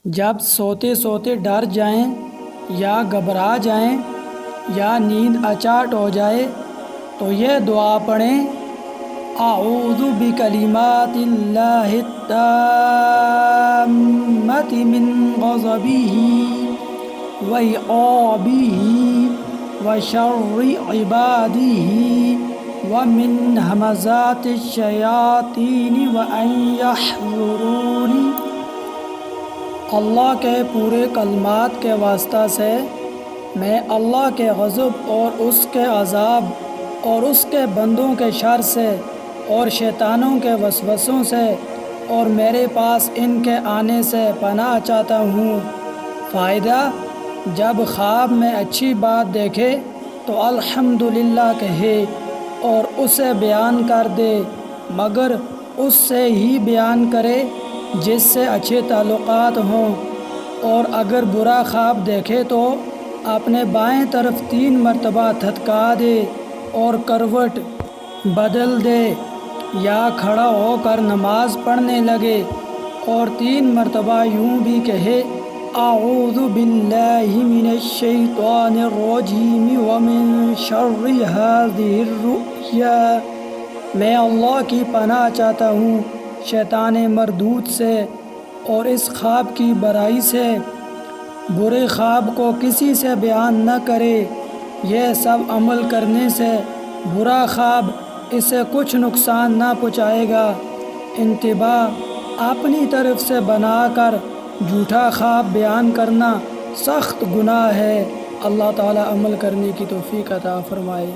جب سوتے سوتے ڈر جائیں یا گھبرا جائیں یا نیند اچاٹ ہو جائے تو یہ دعا پڑھیں، اعوذ بکلمات اللہ التامۃ من غضبہ وعقابہ وشر عبادہ ومن ہمزات الشیاطین وان یحضرون۔ اللہ کے پورے کلمات کے واسطہ سے میں اللہ کے غضب اور اس کے عذاب اور اس کے بندوں کے شر سے اور شیطانوں کے وسوسوں سے اور میرے پاس ان کے آنے سے پناہ چاہتا ہوں۔ فائدہ: جب خواب میں اچھی بات دیکھے تو الحمدللہ کہے اور اسے بیان کر دے، مگر اس سے ہی بیان کرے جس سے اچھے تعلقات ہوں، اور اگر برا خواب دیکھے تو اپنے بائیں طرف 3 مرتبہ تھتکا دے اور کروٹ بدل دے یا کھڑا ہو کر نماز پڑھنے لگے اور 3 مرتبہ یوں بھی کہے، اعوذ باللہ من الشیطان الرجیم ومن شر ہذہ الرؤیا۔ میں اللہ کی پناہ چاہتا ہوں شیطان مردود سے اور اس خواب کی برائی سے۔ برے خواب کو کسی سے بیان نہ کرے، یہ سب عمل کرنے سے برا خواب اسے کچھ نقصان نہ پہنچائے گا۔ انتباہ: اپنی طرف سے بنا کر جھوٹا خواب بیان کرنا سخت گناہ ہے۔ اللہ تعالی عمل کرنے کی توفیق عطا فرمائے۔